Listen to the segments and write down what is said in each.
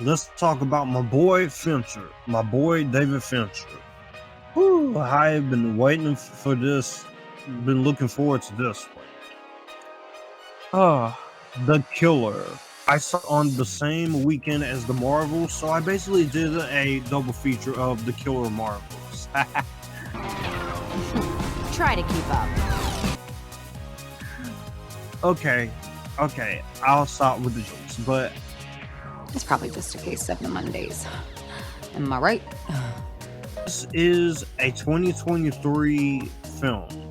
let's talk about my boy Fincher, my boy David Fincher. Whew, I have been waiting for this, been looking forward to this one. The Killer. I saw on the same weekend as the Marvels, so I basically did a double feature of the Killer Marvels. Try to keep up. Okay, I'll stop with the jokes, but It's probably just a case of the Mondays. Am I right? this is a 2023 film.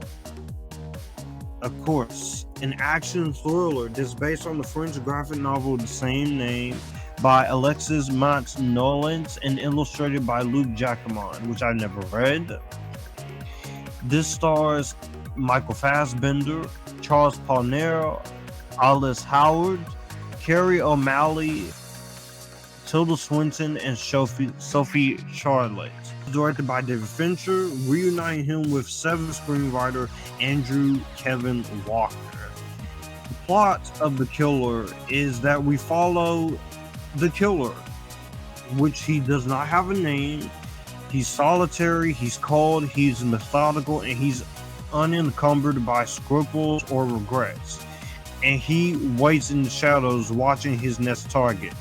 Of course, an action thriller that's based on the French graphic novel of the same name by Alexis, Matz, Nolent, and illustrated by Luc Jacamon, which I never read. This stars Michael Fassbender, Charles Parnell, Arliss Howard, Kerry O'Malley, Tilda Swinton, and Sophie Charlotte. Directed by David Fincher, reuniting him with Seven screenwriter Andrew Kevin Walker. The plot of The Killer is that we follow the killer, which he does not have a name. He's solitary, he's cold, he's methodical, and he's unencumbered by scruples or regrets. And he waits in the shadows watching his next target.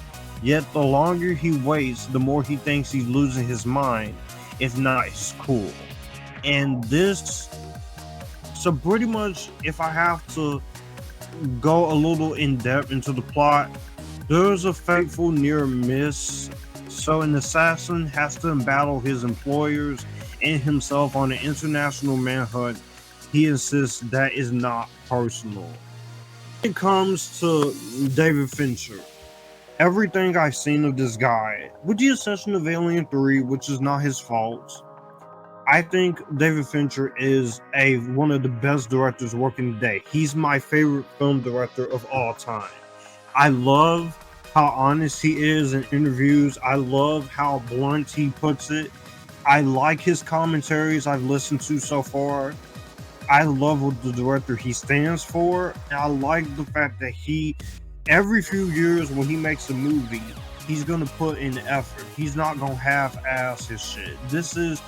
Yet the longer he waits, the more he thinks he's losing his mind, if not his cool. And this, so pretty much, if I have to go a little in depth into the plot, there's a fateful near miss. So an assassin has to battle his employers and himself on an international manhunt. He insists that is not personal. When it comes to David Fincher, everything I've seen of this guy, with the exception of Alien 3, which is not his fault, I think David Fincher is one of the best directors working today. He's my favorite film director of all time. I love how honest he is in interviews. I love how blunt he puts it. I like his commentaries I've listened to so far. I love what the director he stands for. And I like the fact that every few years when he makes a movie, he's going to put in effort. He's not going to half-ass his shit. This is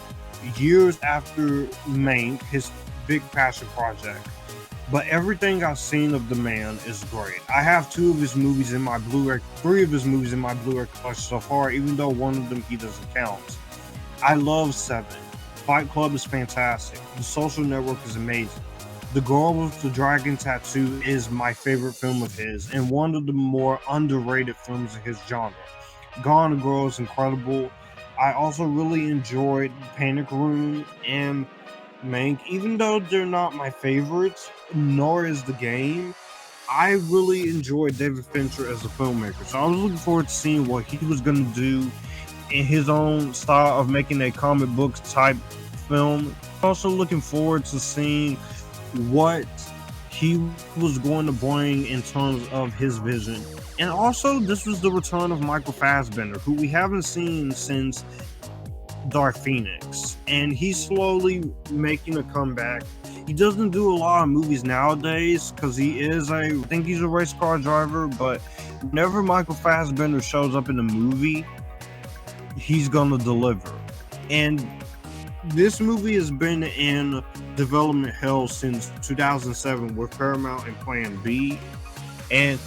years after Mank, his big passion project. But everything I've seen of the man is great. I have 2 of his movies in my Blu-ray, 3 of his movies in my Blu-ray collection so far, even though one of them he doesn't count. I love Seven. Fight Club is fantastic. The Social Network is amazing. The Girl with the Dragon Tattoo is my favorite film of his, and one of the more underrated films in his genre. Gone Girl is incredible. I also really enjoyed Panic Room and Mank, even though they're not my favorites, nor is The Game. I really enjoyed David Fincher as a filmmaker, so I was looking forward to seeing what he was going to do in his own style of making a comic book type film. Also looking forward to seeing what he was going to bring in terms of his vision. And also, this was the return of Michael Fassbender, who we haven't seen since Dark Phoenix, and he's slowly making a comeback. He doesn't do a lot of movies nowadays because I think he's a race car driver, but whenever Michael Fassbender shows up in a movie, he's gonna deliver. And this movie has been in development hell since 2007 with Paramount and Plan B, and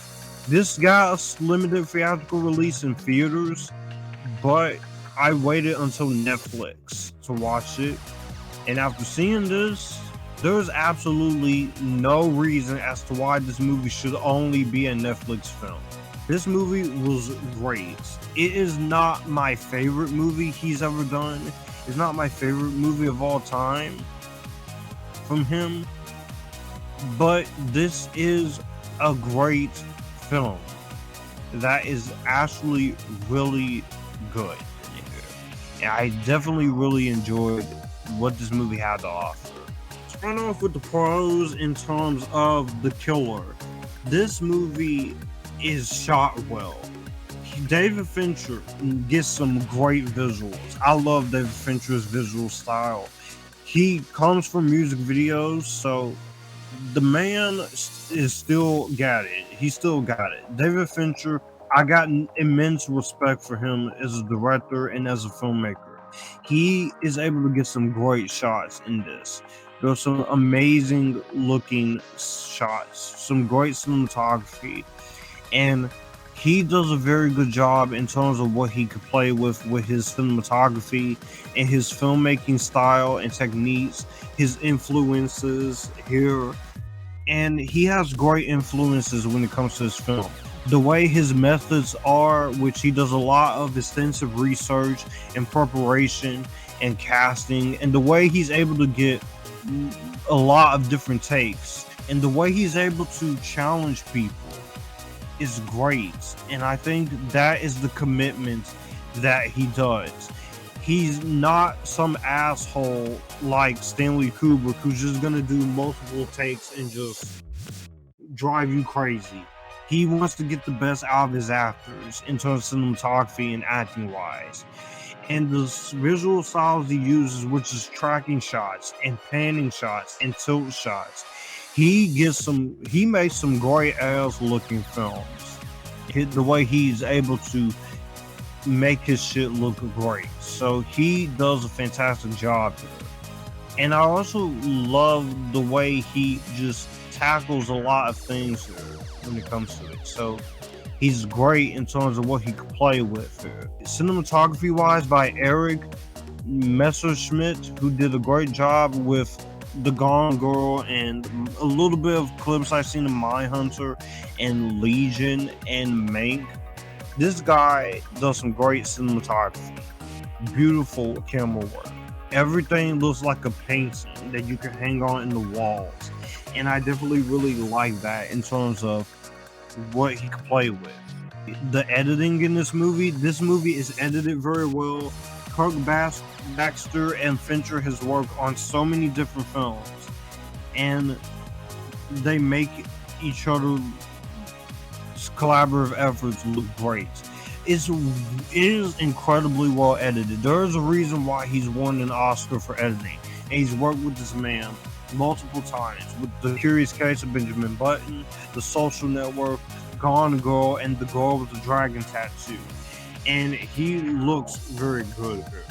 this got a limited theatrical release in theaters, but I waited until Netflix to watch it, and after seeing this, there's absolutely no reason as to why this movie should only be a Netflix film. This movie was great. It is not my favorite movie he's ever done. It's not my favorite movie of all time from him, but this is a great film that is actually really good. And I definitely really enjoyed what this movie had to offer. Start off with the pros in terms of The Killer. This movie is shot well. David Fincher gets some great visuals. I love David Fincher's visual style. He comes from music videos, so the man is still got it. He still got it. David Fincher I got immense respect for him as a director and as a filmmaker. He is able to get some great shots in this. There's some amazing looking shots, some great cinematography, and he does a very good job in terms of what he could play with his cinematography and his filmmaking style and techniques, his influences here, and he has great influences when it comes to his film. The way his methods are, which he does a lot of extensive research and preparation and casting, and the way he's able to get a lot of different takes, and the way he's able to challenge people is great. And I think that is the commitment that he does. He's not some asshole like Stanley Kubrick who's just gonna do multiple takes and just drive you crazy. He wants to get the best out of his actors in terms of cinematography and acting wise. And the visual styles he uses, which is tracking shots and panning shots and tilt shots, he makes some great ass looking films. The way he's able to make his shit look great. So he does a fantastic job here. And I also love the way he just tackles a lot of things here when it comes to it. So he's great in terms of what he can play with here. Cinematography wise, by Erik Messerschmidt, who did a great job with The Gone Girl and a little bit of clips I've seen in Mindhunter and Legion and Mank. This guy does some great cinematography, beautiful camera work. Everything looks like a painting that you can hang on in the walls, and I definitely really like that in terms of what he can play with. The editing in this movie is edited very well. Kirk Baxter and Fincher has worked on so many different films, and they make each other's collaborative efforts look great. It is incredibly well edited. There is a reason why he's won an Oscar for editing, and he's worked with this man multiple times with The Curious Case of Benjamin Button, The Social Network, Gone Girl, and The Girl with the Dragon Tattoo. And he looks very good here.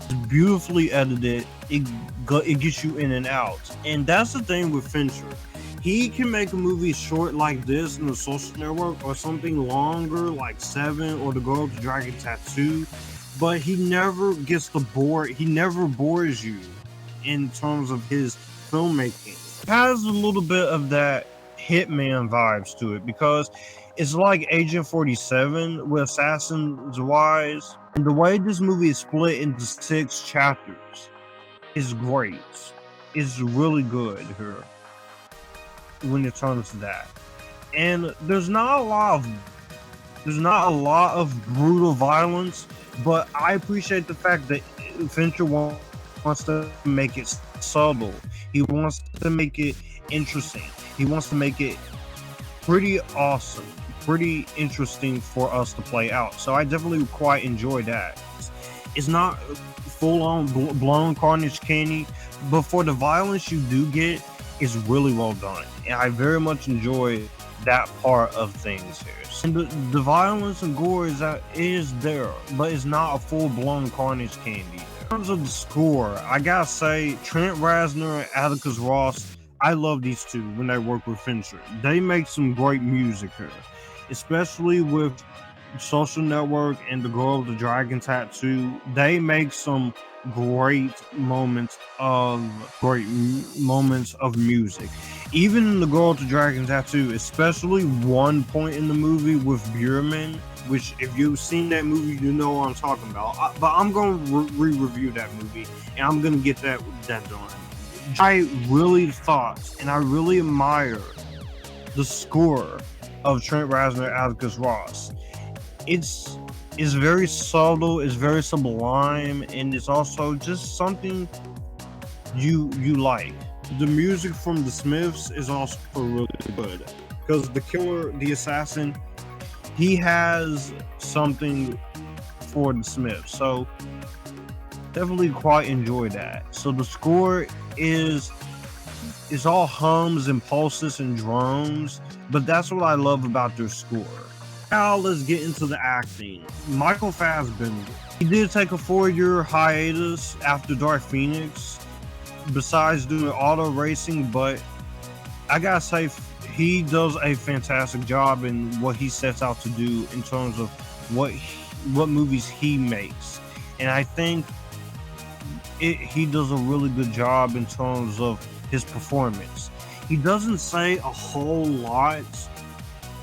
It's beautifully edited. It gets you in and out. And that's the thing with Fincher. He can make a movie short like this in The Social Network, or something longer like Seven or The Girl with the Dragon Tattoo, but he never gets the bore. He never bores you in terms of his filmmaking. It has a little bit of that Hitman vibes to it, because it's like Agent 47 with Assassin's Wives. And the way this movie is split into 6 chapters is great. It's really good here when it comes to that. And there's not a lot of brutal violence, but I appreciate the fact that Fincher wants to make it subtle. He wants to make it interesting. He wants to make it pretty awesome, pretty interesting for us to play out. So I definitely quite enjoy that. It's not full-on blown carnage candy, but for the violence you do get, it's really well done. And I very much enjoy that part of things here. And the violence and gore is there, but it's not a full-blown carnage candy. In terms of the score, I gotta say, Trent Reznor and Atticus Ross, I love these two when they work with Fincher. They make some great music here, especially with Social Network and The Girl with the Dragon Tattoo. They make some great moments of music. Even in The Girl with the Dragon Tattoo, especially one point in the movie with Bierman, which if you've seen that movie, you know what I'm talking about. But I'm going to re-review that movie, and I'm going to get that done. I really thought, and I really admire the score of Trent Reznor and Atticus Ross. It's very subtle, it's very sublime, and it's also just something you like. The music from the Smiths is also really good, because the killer, the assassin, he has something for the Smiths, so definitely quite enjoy that. So the score is all hums and pulses and drones, but that's what I love about their score. Now let's get into the acting. Michael Fassbender. He did take a 4-year hiatus after Dark Phoenix, besides doing auto racing, but I gotta say, he does a fantastic job in what he sets out to do in terms of what movies he makes. And I think he does a really good job in terms of his performance. He doesn't say a whole lot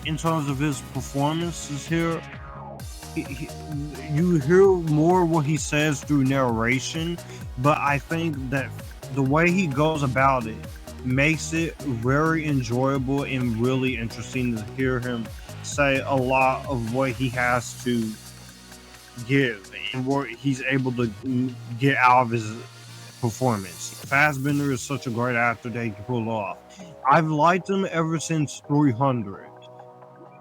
in terms of his performances here. You hear more what he says through narration, but I think that the way he goes about it makes it very enjoyable and really interesting to hear him say a lot of what he has to give and what he's able to get out of his performance. Fassbender is such a great actor that he can pull off. I've liked him ever since 300.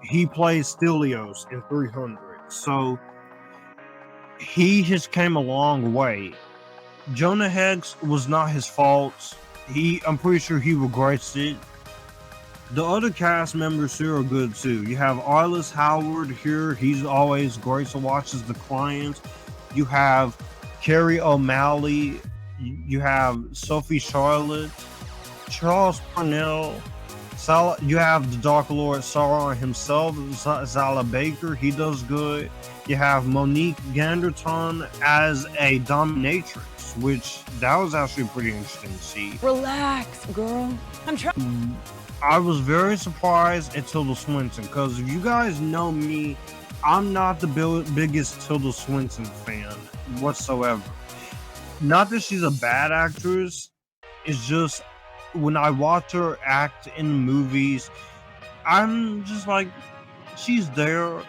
He plays Stelios in 300, so he has came a long way. Jonah Hex was not his fault. I'm pretty sure he regrets it. The other cast members here are good too. You have Arliss Howard here. He's always great to watch as the client. You have Kerry O'Malley. You have Sophie Charlotte. Charles Parnell. You have the Dark Lord Sauron himself, Sala Baker. He does good. You have Monique Ganderton as a dominatrix, which that was actually pretty interesting to see. Relax, girl. I'm trying. I was very surprised at Tilda Swinton, because if you guys know me, I'm not the biggest Tilda Swinton fan whatsoever. Not that she's a bad actress, it's just when I watch her act in movies, I'm just like, she's there.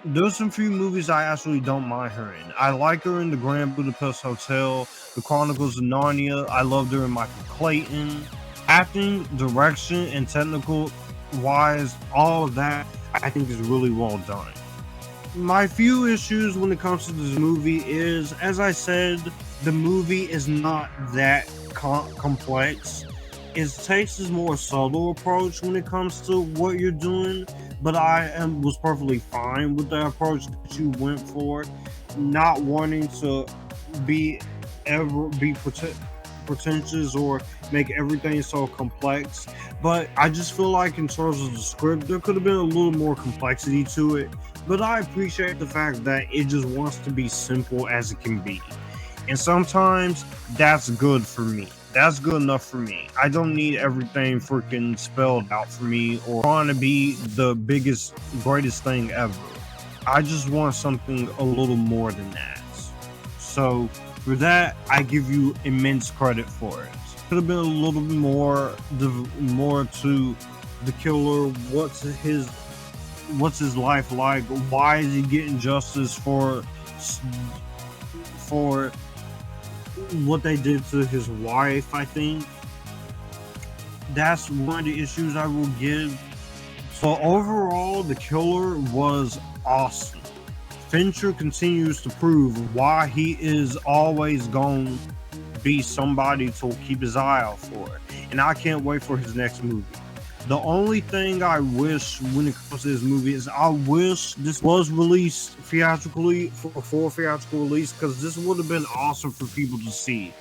There's some few movies I actually don't mind her in. I like her in the Grand Budapest Hotel, The Chronicles of Narnia. I loved her in Michael Clayton. Acting, direction, and technical wise, all of that I think is really well done. My few issues when it comes to this movie is, as I said, the movie is not that complex. It takes this more subtle approach when it comes to what you're doing, but was perfectly fine with the approach that you went for, not wanting to be pretentious or make everything so complex. But I just feel like in terms of the script, there could have been a little more complexity to it, but I appreciate the fact that it just wants to be simple as it can be, and sometimes that's good for me. That's good enough for me. I don't need everything freaking spelled out for me or trying to be the biggest, greatest thing ever. I just want something a little more than that. So for that, I give you immense credit for it. Could have been a little bit more to the killer. What's his life like? Why is he getting justice for what they did to his wife? I think that's one of the issues I will give. So overall, The Killer was awesome. Fincher continues to prove why he is always going to be somebody to keep his eye out for, and I can't wait for his next movie. The only thing I wish when it comes to this movie is I wish this was released theatrically for a full theatrical release, because this would have been awesome for people to see.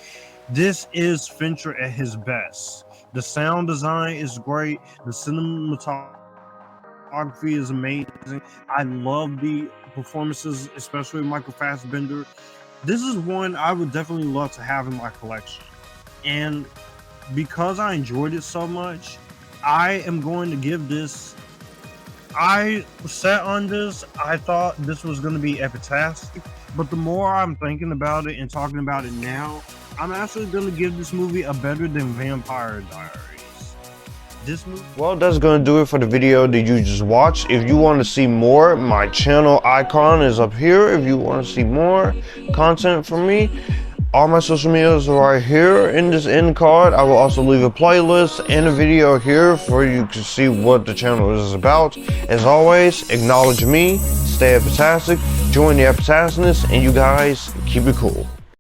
This is Fincher at his best. The sound design is great. The cinematography is amazing. I love the performances, especially Michael Fassbender. This is one I would definitely love to have in my collection. And because I enjoyed it so much, I am going to give this. I sat on this. I thought this was going to be Epictastic, but the more I'm thinking about it and talking about it now, I'm actually going to give this movie a better than Vampire Diaries. This movie. Well, that's going to do it for the video that you just watched. If you want to see more, my channel icon is up here. If you want to see more content from me, all my social medias are right here in this end card. I will also leave a playlist and a video here for you to see what the channel is about. As always, acknowledge me, stay Epictastic, join the Epictasticness, and you guys keep it cool.